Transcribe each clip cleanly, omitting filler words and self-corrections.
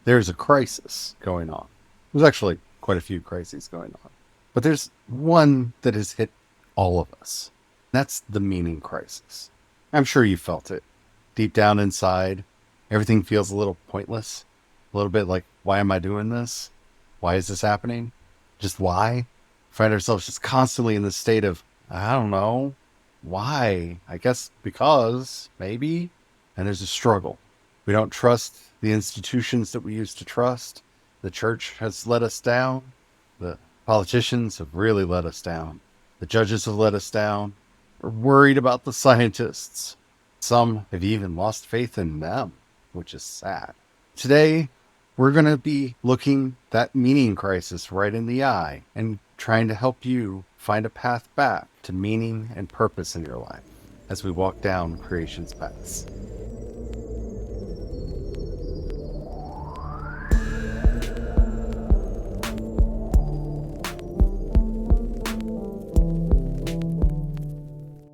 There's a crisis going on. There's actually quite a few crises going on. But there's one that has hit all of us. That's the meaning crisis. I'm sure you felt it. Deep down inside, everything feels a little pointless. A little bit like, why am I doing this? Why is this happening? Just why? Find ourselves just constantly in this state of, I don't know. Why? I guess because, maybe. And there's a struggle. We don't trust the institutions that we used to trust. The church has let us down. The politicians have really let us down. The judges have let us down. We're worried about the scientists. Some have even lost faith in them, which is sad. Today, we're going to be looking that meaning crisis right in the eye and trying to help you find a path back to meaning and purpose in your life as we walk down creation's paths.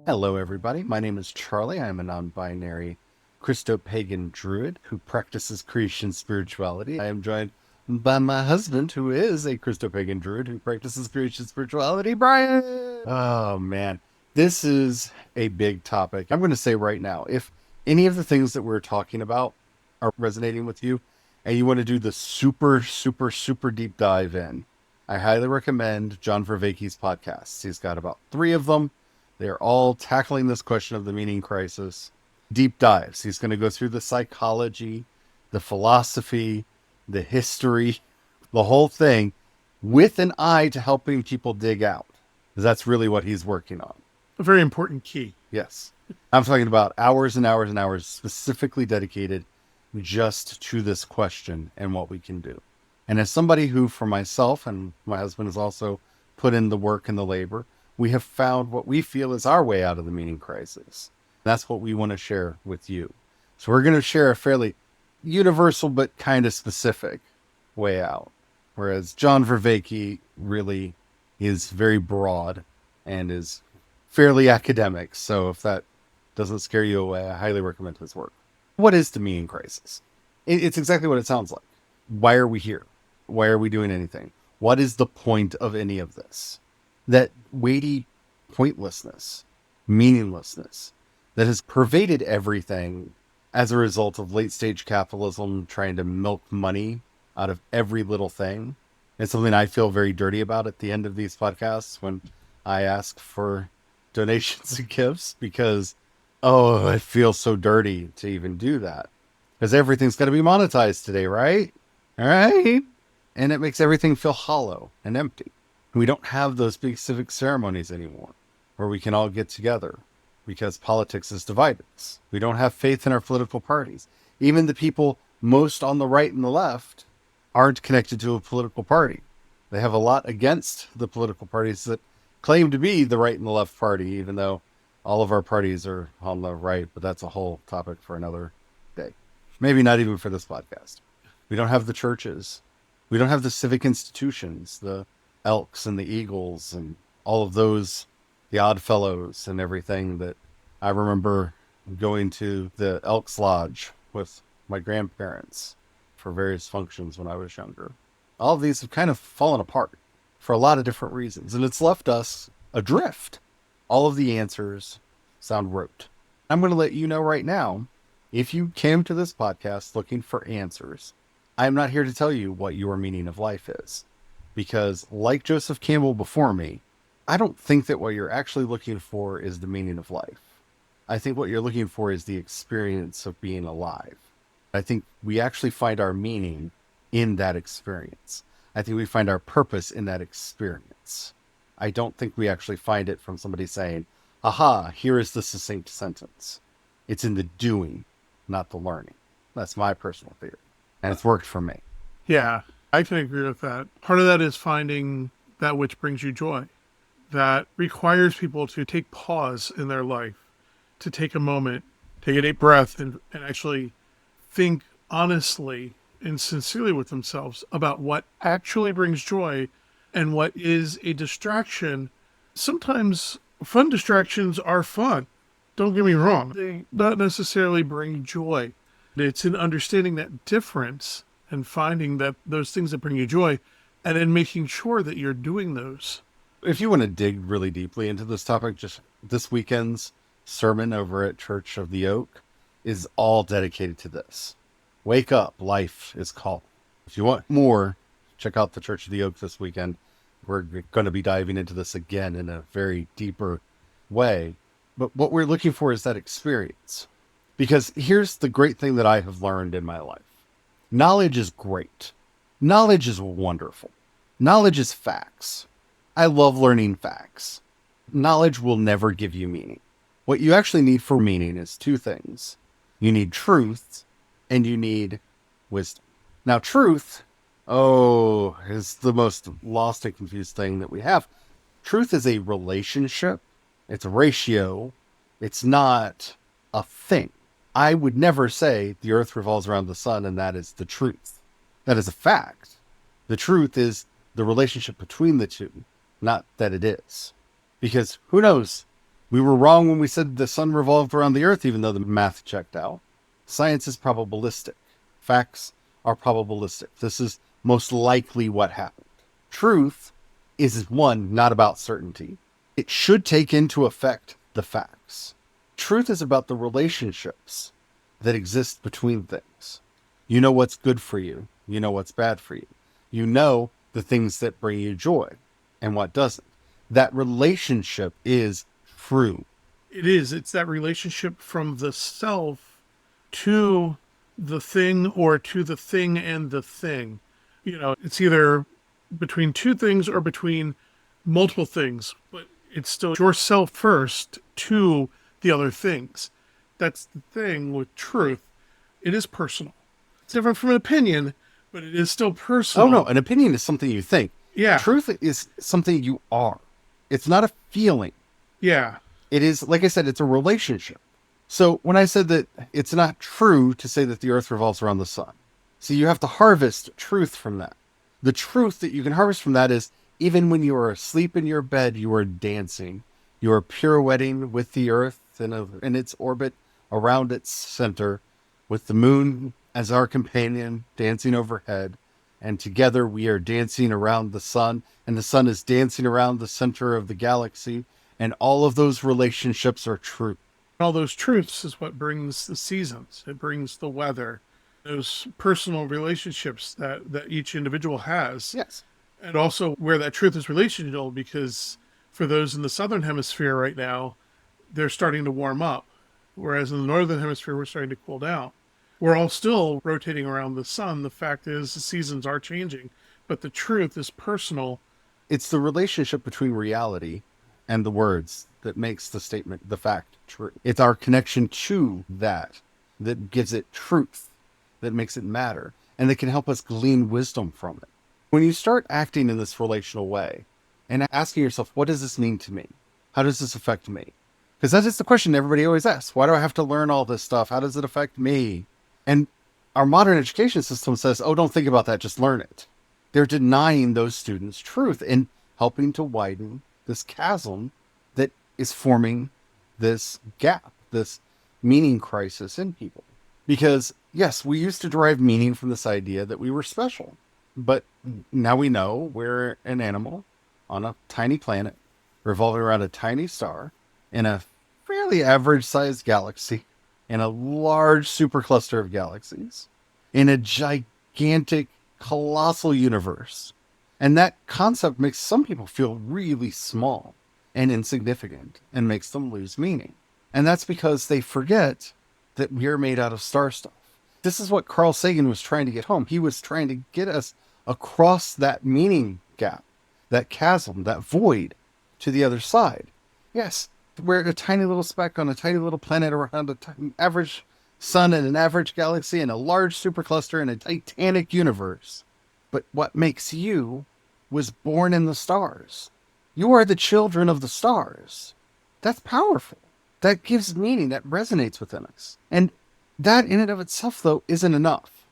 Hello, everybody. My name is Charlie. I am a non-binary Christopagan Druid who practices creation spirituality. I am joined by my husband, who is a Christopagan Druid who practices creation spirituality, Brian. Oh, man. This is a big topic. I'm going to say right now, if any of the things that we're talking about are resonating with you and you want to do the super, super, super deep dive in, I highly recommend John Vervaeke's podcasts. He's got about 3 of them. They're all tackling this question of the meaning crisis. Deep dives. He's going to go through the psychology, the philosophy, the history, the whole thing, with an eye to helping people dig out. Because that's really what he's working on. A very important key. Yes. I'm talking about hours and hours and hours specifically dedicated just to this question and what we can do. And as somebody who, for myself and my husband, has also put in the work and the labor, we have found what we feel is our way out of the meaning crisis. That's what we want to share with you. So we're going to share a fairly universal but kind of specific way out. Whereas John Vervaeke really is very broad and is fairly academic. So if that doesn't scare you away, I highly recommend his work. What is the meaning crisis? It's exactly what it sounds like. Why are we here? Why are we doing anything? What is the point of any of this? That weighty pointlessness, meaninglessness that has pervaded everything as a result of late stage capitalism trying to milk money out of every little thing. It's something I feel very dirty about at the end of these podcasts when I ask for donations and gifts because, it feels so dirty to even do that. Because everything's got to be monetized today, right? All right. And it makes everything feel hollow and empty. We don't have those big civic ceremonies anymore where we can all get together because politics has divided us. We don't have faith in our political parties. Even the people most on the right and the left aren't connected to a political party. They have a lot against the political parties that claim to be the right and the left party, even though all of our parties are on the right, but that's a whole topic for another day. Maybe not even for this podcast. We don't have the churches. We don't have the civic institutions, the Elks and the Eagles and all of those, the Odd Fellows and everything that I remember going to the Elks Lodge with my grandparents for various functions when I was younger. All of these have kind of fallen apart for a lot of different reasons, and it's left us adrift. All of the answers sound rote. I'm going to let you know right now, if you came to this podcast looking for answers, I'm not here to tell you what your meaning of life is. Because like Joseph Campbell before me, I don't think that what you're actually looking for is the meaning of life. I think what you're looking for is the experience of being alive. I think we actually find our meaning in that experience. I think we find our purpose in that experience. I don't think we actually find it from somebody saying, aha, here is the succinct sentence. It's in the doing, not the learning. That's my personal theory. And it's worked for me. Yeah, I can agree with that. Part of that is finding that which brings you joy. That requires people to take pause in their life, to take a moment, take a deep breath, and actually think honestly and sincerely with themselves about what actually brings joy and what is a distraction. Sometimes fun distractions are fun. Don't get me wrong. They not necessarily bring joy. It's in understanding that difference and finding that those things that bring you joy, and then making sure that you're doing those. If you want to dig really deeply into this topic, just this weekend's sermon over at Church of the Oak is all dedicated to this. Wake up, life is calling. If you want more, check out the Church of the Oak this weekend. We're going to be diving into this again in a very deeper way. But what we're looking for is that experience. Because here's the great thing that I have learned in my life. Knowledge is great. Knowledge is wonderful. Knowledge is facts. I love learning facts. Knowledge will never give you meaning. What you actually need for meaning is two things. You need truth and you need wisdom. Now, truth, is the most lost and confused thing that we have. Truth is a relationship. It's a ratio. It's not a thing. I would never say the earth revolves around the sun and that is the truth. That is a fact. The truth is the relationship between the two, not that it is. Because who knows? We were wrong when we said the sun revolved around the earth, even though the math checked out. Science is probabilistic. Facts are probabilistic. This is most likely what happened. Truth is, one, not about certainty. It should take into effect the facts. Truth is about the relationships that exist between things. You know what's good for you. You know what's bad for you. You know the things that bring you joy and what doesn't. That relationship is true. It is. It's that relationship from the self to the thing, or to the thing and the thing. It's either between two things or between multiple things, but it's still yourself first to the other things. That's the thing with truth. It is personal. It's different from an opinion, but it is still personal. Oh no, an opinion is something you think. Yeah. Truth is something you are. It's not a feeling. Yeah. It is, like I said, it's a relationship. So when I said that it's not true to say that the earth revolves around the sun, see, you have to harvest truth from that. The truth that you can harvest from that is even when you are asleep in your bed, you are dancing. You are pirouetting with the earth in its orbit around its center, with the moon as our companion dancing overhead. And together we are dancing around the sun, and the sun is dancing around the center of the galaxy. And all of those relationships are true. All those truths is what brings the seasons. It brings the weather, those personal relationships that each individual has. Yes. And also where that truth is relational, because for those in the southern hemisphere right now, they're starting to warm up. Whereas in the northern hemisphere, we're starting to cool down. We're all still rotating around the sun. The fact is the seasons are changing, but the truth is personal. It's the relationship between reality and the words that makes the statement, the fact, true. It's our connection to that gives it truth, that makes it matter, and that can help us glean wisdom from it. When you start acting in this relational way and asking yourself, what does this mean to me? How does this affect me? Because that is the question everybody always asks. Why do I have to learn all this stuff? How does it affect me? And our modern education system says, oh, don't think about that, just learn it. They're denying those students truth and helping to widen this chasm that is forming this gap, this meaning crisis in people. Because, yes, we used to derive meaning from this idea that we were special. But now we know we're an animal on a tiny planet revolving around a tiny star in a fairly average-sized galaxy, in a large supercluster of galaxies, in a gigantic, colossal universe. And that concept makes some people feel really small and insignificant and makes them lose meaning. And that's because they forget that we're made out of star stuff. This is what Carl Sagan was trying to get home. He was trying to get us across that meaning gap, that chasm, that void to the other side. Yes, we're a tiny little speck on a tiny little planet around an average sun in an average galaxy in a large supercluster in a titanic universe. But what makes you was born in the stars. You are the children of the stars. That's powerful. That gives meaning, that resonates within us. And that in and of itself, though, isn't enough.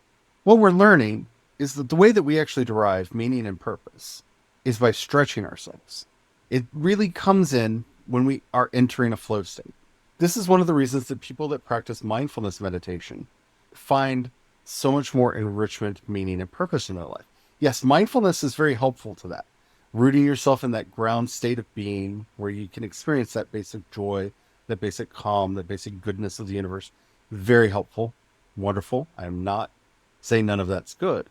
What we're learning is that the way that we actually derive meaning and purpose is by stretching ourselves. It really comes in when we are entering a flow state. This is one of the reasons that people that practice mindfulness meditation find so much more enrichment, meaning, and purpose in their life. Yes, mindfulness is very helpful to that. Rooting yourself in that ground state of being where you can experience that basic joy, that basic calm, that basic goodness of the universe. Very helpful, wonderful. I'm not saying none of that's good,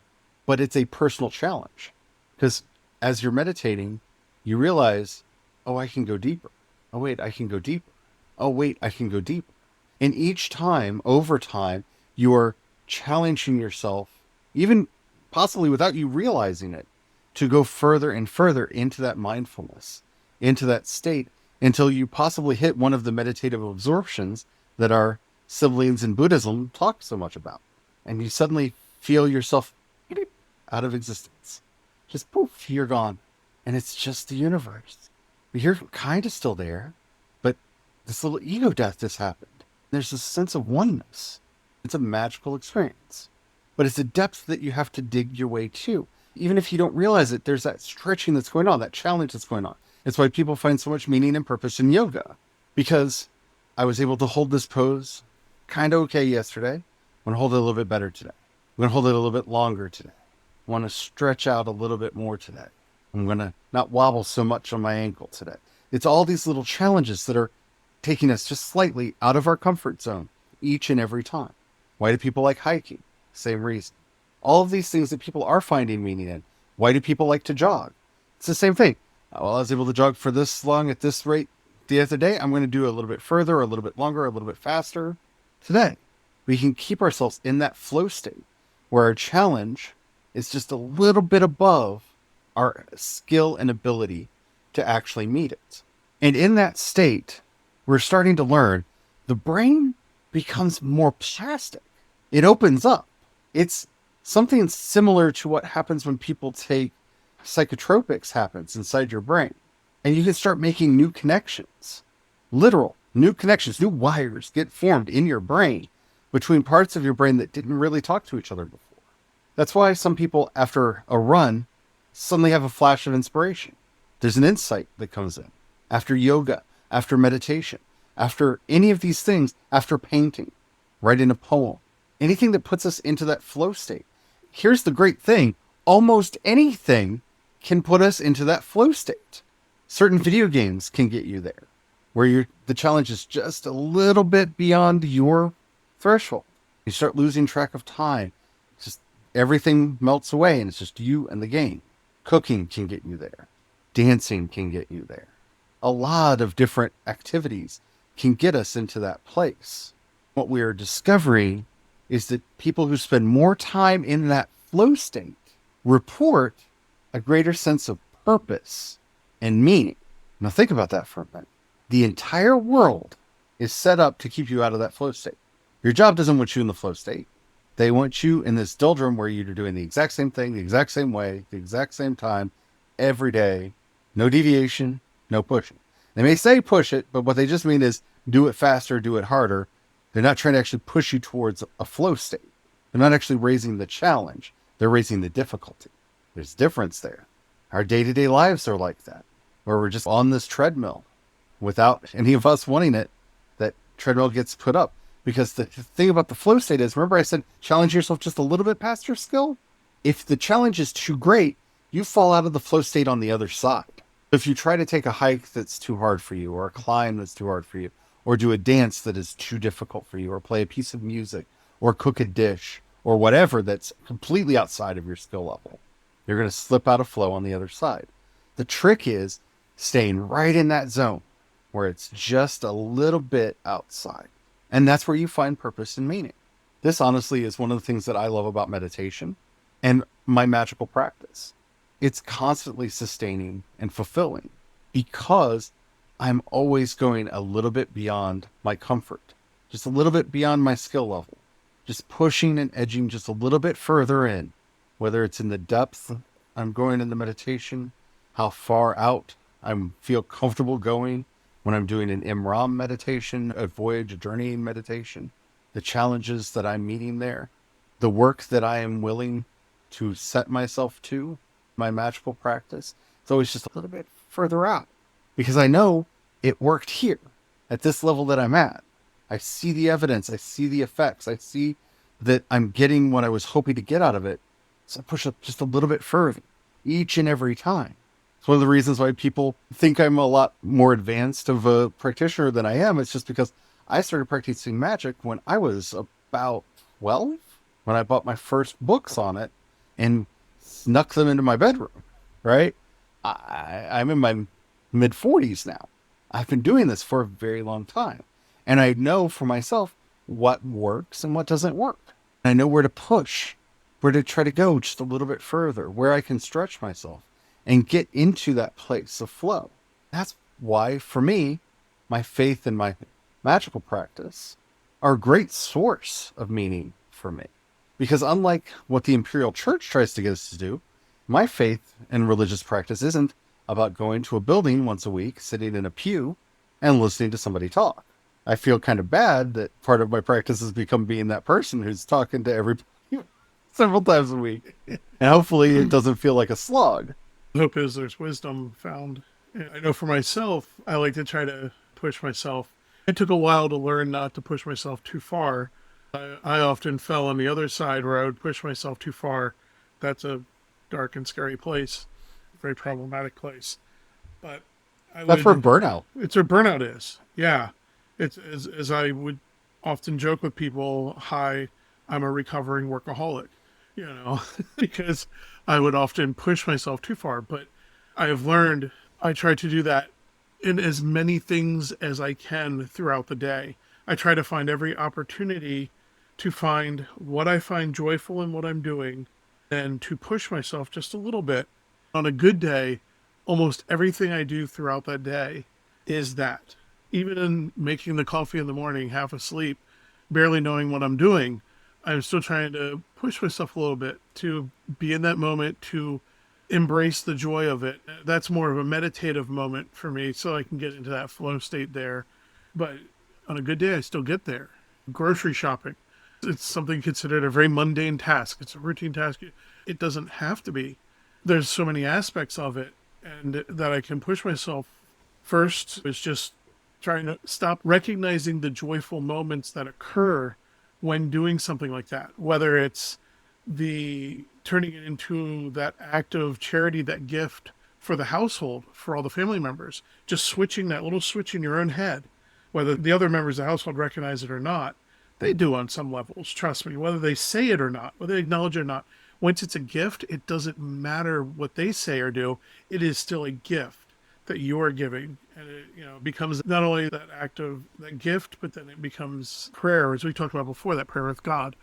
but it's a personal challenge because as you're meditating, you realize, oh, I can go deeper. Oh, wait, I can go deeper. Oh, wait, I can go deeper. And each time, over time, you're challenging yourself, even possibly without you realizing it, to go further and further into that mindfulness, into that state, until you possibly hit one of the meditative absorptions that our siblings in Buddhism talk so much about. And you suddenly feel yourself out of existence. Just poof, you're gone. And it's just the universe. But you're kind of still there, but this little ego death just happened. There's this sense of oneness. It's a magical experience. But it's a depth that you have to dig your way to. Even if you don't realize it, there's that stretching that's going on, that challenge that's going on. It's why people find so much meaning and purpose in yoga. Because I was able to hold this pose kind of okay yesterday. I'm going to hold it a little bit better today. I'm going to hold it a little bit longer today. I want to stretch out a little bit more today. I'm going to not wobble so much on my ankle today. It's all these little challenges that are taking us just slightly out of our comfort zone each and every time. Why do people like hiking? Same reason. All of these things that people are finding meaning in. Why do people like to jog? It's the same thing. Well, I was able to jog for this long at this rate the other day. I'm going to do a little bit further, a little bit longer, a little bit faster today. We can keep ourselves in that flow state where our challenge is just a little bit above our skill and ability to actually meet it. And in that state, we're starting to learn the brain becomes more plastic. It opens up. It's something similar to what happens when people take psychotropics happens inside your brain. And you can start making new connections, literal new connections, new wires get formed in your brain between parts of your brain that didn't really talk to each other before. That's why some people, after a run, suddenly have a flash of inspiration. There's an insight that comes in. After yoga, after meditation, after any of these things, after painting, writing a poem, anything that puts us into that flow state. Here's the great thing. Almost anything can put us into that flow state. Certain video games can get you there, where the challenge is just a little bit beyond your threshold. You start losing track of time. Just everything melts away and it's just you and the game. Cooking can get you there. Dancing can get you there. A lot of different activities can get us into that place. What we are discovering is that people who spend more time in that flow state report a greater sense of purpose and meaning. Now think about that for a minute. The entire world is set up to keep you out of that flow state. Your job doesn't want you in the flow state. They want you in this doldrum where you're doing the exact same thing, the exact same way, the exact same time, every day. No deviation, no pushing. They may say push it, but what they just mean is do it faster, do it harder. They're not trying to actually push you towards a flow state. They're not actually raising the challenge. They're raising the difficulty. There's difference there. Our day-to-day lives are like that, where we're just on this treadmill without any of us wanting it. That treadmill gets put up. Because the thing about the flow state is, remember I said challenge yourself just a little bit past your skill? If the challenge is too great, you fall out of the flow state on the other side. If you try to take a hike that's too hard for you, or a climb that's too hard for you, or do a dance that is too difficult for you, or play a piece of music, or cook a dish, or whatever that's completely outside of your skill level, you're going to slip out of flow on the other side. The trick is staying right in that zone where it's just a little bit outside. And that's where you find purpose and meaning. This honestly is one of the things that I love about meditation and my magical practice. It's constantly sustaining and fulfilling because I'm always going a little bit beyond my comfort, just a little bit beyond my skill level, just pushing and edging just a little bit further in, whether it's in the depth I'm going in the meditation, how far out I feel comfortable going when I'm doing an Imram meditation, a voyage, a journeying meditation, the challenges that I'm meeting there, the work that I am willing to set myself to, my magical practice. It's always just a little bit further out because I know it worked here at this level that I'm at. I see the evidence. I see the effects. I see that I'm getting what I was hoping to get out of it. So I push up just a little bit further each and every time. It's one of the reasons why people think I'm a lot more advanced of a practitioner than I am. It's just because I started practicing magic when I was about 12, when I bought my first books on it and snuck them into my bedroom, right? I'm in my mid 40s now. I've been doing this for a very long time. And I know for myself what works and what doesn't work. I know where to push, where to try to go just a little bit further, where I can stretch myself and get into that place of flow. That's why, for me, my faith and my magical practice are a great source of meaning for me. Because unlike what the Imperial Church tries to get us to do, my faith and religious practice isn't about going to a building once a week, sitting in a pew, and listening to somebody talk. I feel kind of bad that part of my practice has become being that person who's talking to everybody several times a week. And hopefully it doesn't feel like a slog. The hope is there's wisdom found. I know for myself, I like to try to push myself. It took a while to learn not to push myself too far. I often fell on the other side where I would push myself too far. That's a dark and scary place, a very problematic place. But That's where burnout. it's where burnout is. Yeah. It's as I would often joke with people, hi, I'm a recovering workaholic, because I would often push myself too far. But I have learned I try to do that in as many things as I can throughout the day. I try to find every opportunity to find what I find joyful in what I'm doing and to push myself just a little bit. On a good day, almost everything I do throughout that day is that. Even in making the coffee in the morning, half asleep, barely knowing what I'm doing, I'm still trying to push myself a little bit to be in that moment, to embrace the joy of it. That's more of a meditative moment for me, so I can get into that flow state there. But on a good day, I still get there. Grocery shopping, it's something considered a very mundane task. It's a routine task. It doesn't have to be. There's so many aspects of it, and that I can push myself. First, it's just trying to stop recognizing the joyful moments that occur when doing something like that, whether it's the turning it into that act of charity, that gift for the household, for all the family members, just switching that little switch in your own head, whether the other members of the household recognize it or not. They do on some levels, trust me, whether they say it or not, whether they acknowledge it or not. Once it's a gift, it doesn't matter what they say or do. It is still a gift that you're giving, and it becomes not only that act of that gift, but then it becomes prayer, as we talked about before, that prayer with God.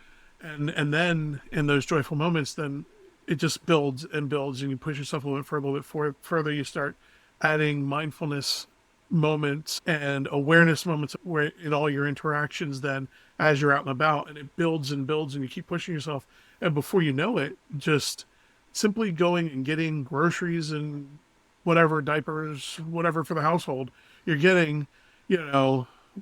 And then in those joyful moments, then it just builds and builds, and you push yourself a little bit further. You start adding mindfulness moments and awareness moments where in all your interactions, then as you're out and about, and it builds and builds, and you keep pushing yourself, and before you know it, just simply going and getting groceries and whatever, diapers, whatever for the household, you're getting,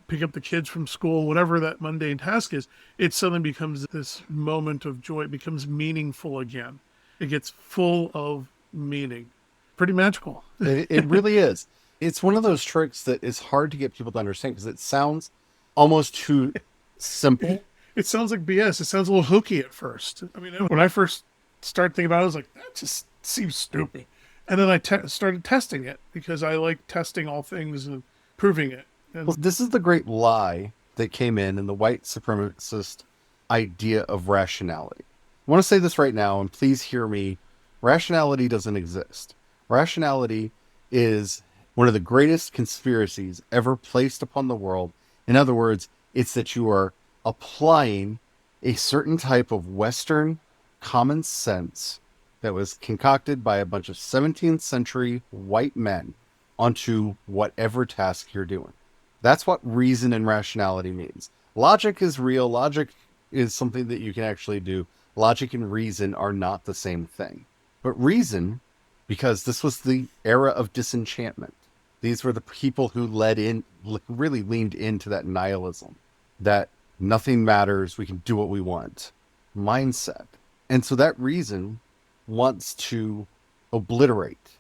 pick up the kids from school, whatever that mundane task is, it suddenly becomes this moment of joy. It becomes meaningful again. It gets full of meaning. Pretty magical. It really is. It's one of those tricks that is hard to get people to understand because it sounds almost too simple. It sounds like BS. It sounds a little hokey at first. I mean, when I first started thinking about it, I was like, that just seems stupid. And then I started testing it because I like testing all things and proving it. And Well, this is the great lie that came in the white supremacist idea of rationality. I want to say this right now, and please hear me. Rationality doesn't exist. Rationality is one of the greatest conspiracies ever placed upon the world. In other words, it's that you are applying a certain type of Western common sense that was concocted by a bunch of 17th century white men onto whatever task you're doing. That's what reason and rationality means. Logic is real. Logic is something that you can actually do. Logic and reason are not the same thing. But reason, because this was the era of disenchantment. These were the people who really leaned into that nihilism, that nothing matters, we can do what we want mindset. And so that reason wants to obliterate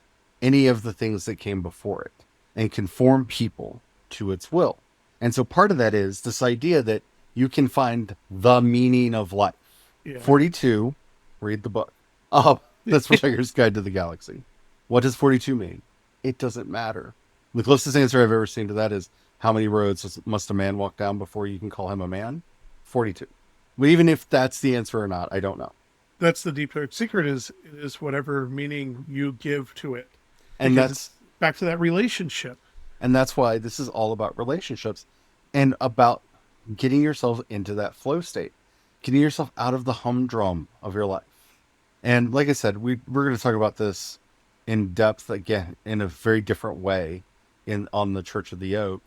any of the things that came before it and conform people to its will. And so part of that is this idea that you can find the meaning of life. Yeah. 42, read the book. Oh, that's Hitchhiker's Guide to the Galaxy. What does 42 mean? It doesn't matter. The closest answer I've ever seen to that is how many roads must a man walk down before you can call him a man? 42. But even if that's the answer or not, I don't know. That's the deep dark secret is whatever meaning you give to it. And Because that's it's back to that relationship. and that's why this is all about relationships and about getting yourself into that flow state, getting yourself out of the humdrum of your life. And like I said, we're going to talk about this in depth again in a very different way in on the Church of the Oak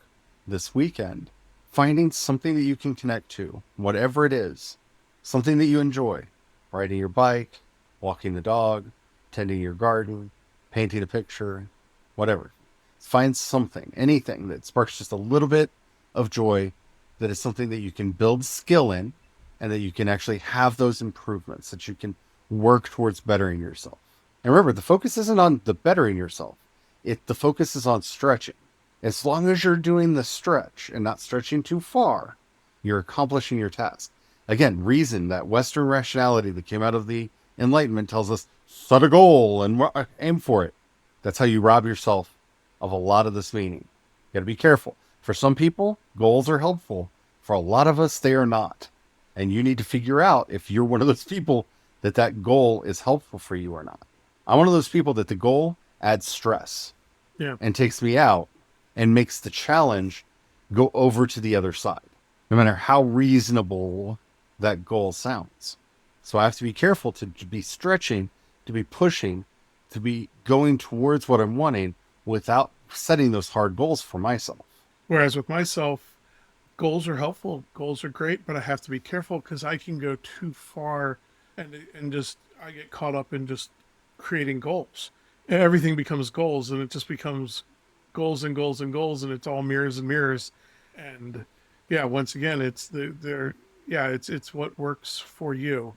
this weekend. Finding something that you can connect to, whatever it is, something that you enjoy, riding your bike, walking the dog, tending your garden, painting a picture, whatever. Find something, anything that sparks just a little bit of joy, that is something that you can build skill in, and that you can actually have those improvements, that you can work towards bettering yourself. And remember, the focus isn't on the bettering yourself. The focus is on stretching. As long as you're doing the stretch and not stretching too far, you're accomplishing your task. Again, reason, that Western rationality that came out of the Enlightenment, tells us set a goal and aim for it. That's how you rob yourself of a lot of this meaning. You got to be careful. For some people, goals are helpful. For a lot of us, they are not. And you need to figure out if you're one of those people that goal is helpful for you or not. I'm one of those people that the goal adds stress Yeah. and takes me out and makes the challenge go over to the other side, no matter how reasonable that goal sounds. So I have to be careful to be stretching, to be pushing, to be going towards what I'm wanting without setting those hard goals for myself. Whereas with myself, goals are helpful. Goals are great, but I have to be careful because I can go too far and just I get caught up in just creating goals. Everything becomes goals and it just becomes goals and goals and goals and it's all mirrors and mirrors. And yeah, once again, it's they're yeah, it's what works for you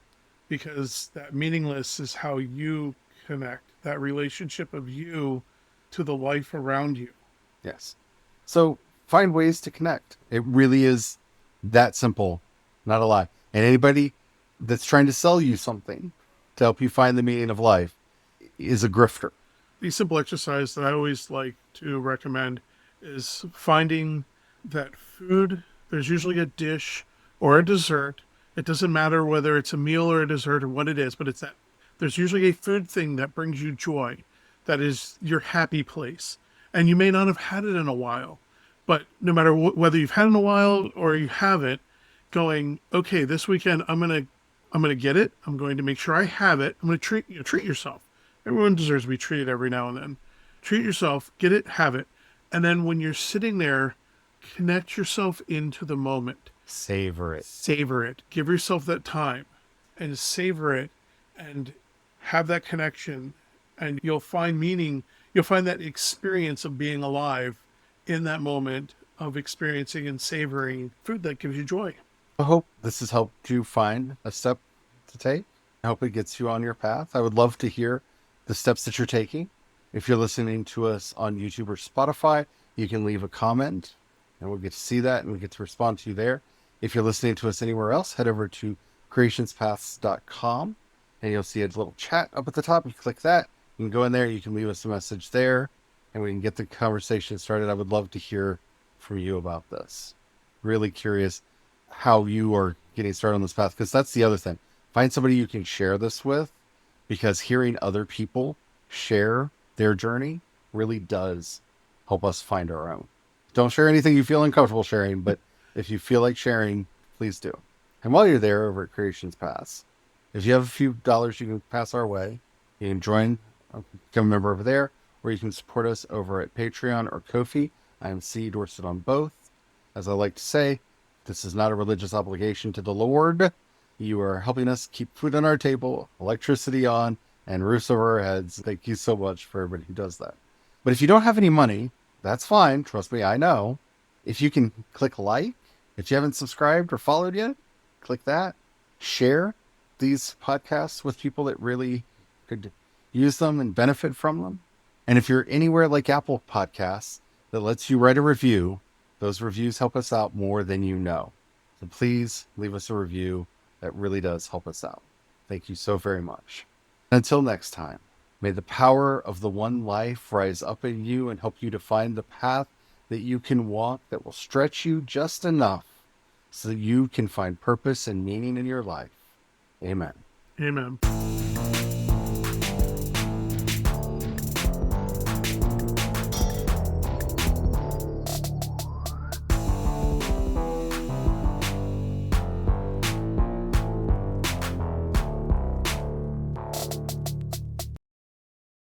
because that meaningless is how you connect that relationship of you to the life around you. Yes. So find ways to connect. It really is that simple, not a lie. And anybody that's trying to sell you something to help you find the meaning of life is a grifter. The simple exercise that I always like to recommend is finding that food, there's usually a dish or a dessert. It doesn't matter whether it's a meal or a dessert or what it is, but it's that there's usually a food thing that brings you joy, that is your happy place. And you may not have had it in a while, but no matter whether you've had it in a while or you haven't, going, okay, this weekend I'm gonna get it. I'm going to make sure I have it. I'm gonna treat yourself. Everyone deserves to be treated every now and then. Treat yourself, get it, have it. And then when you're sitting there, connect yourself into the moment. Savor it. Savor it. Give yourself that time and savor it and have that connection. And you'll find meaning. You'll find that experience of being alive in that moment of experiencing and savoring food that gives you joy. I hope this has helped you find a step to take. I hope it gets you on your path. I would love to hear the steps that you're taking. If you're listening to us on YouTube or Spotify, you can leave a comment and we'll get to see that and we get to respond to you there. If you're listening to us anywhere else, head over to creationspaths.com and you'll see a little chat up at the top. You click that, you can go in there, you can leave us a message there, and we can get the conversation started. I would love to hear from you about this. Really curious how you are getting started on this path, because that's the other thing. Find somebody you can share this with, because hearing other people share their journey really does help us find our own. Don't share anything you feel uncomfortable sharing, but if you feel like sharing, please do. And while you're there over at Creations Pass, if you have a few dollars you can pass our way, you can join, become a member over there, or you can support us over at Patreon or Ko-fi. I am C. Dorset on both. As I like to say, this is not a religious obligation to the Lord. You are helping us keep food on our table, electricity on, and roofs over our heads. Thank you so much for everybody who does that. But if you don't have any money, that's fine. Trust me, I know. If you can click like, if you haven't subscribed or followed yet, click that. Share these podcasts with people that really could use them and benefit from them. And if you're anywhere like Apple Podcasts that lets you write a review, those reviews help us out more than you know. So please leave us a review. That really does help us out. Thank you so very much. Until next time, may the power of the one life rise up in you and help you to find the path that you can walk that will stretch you just enough so that you can find purpose and meaning in your life. Amen. Amen.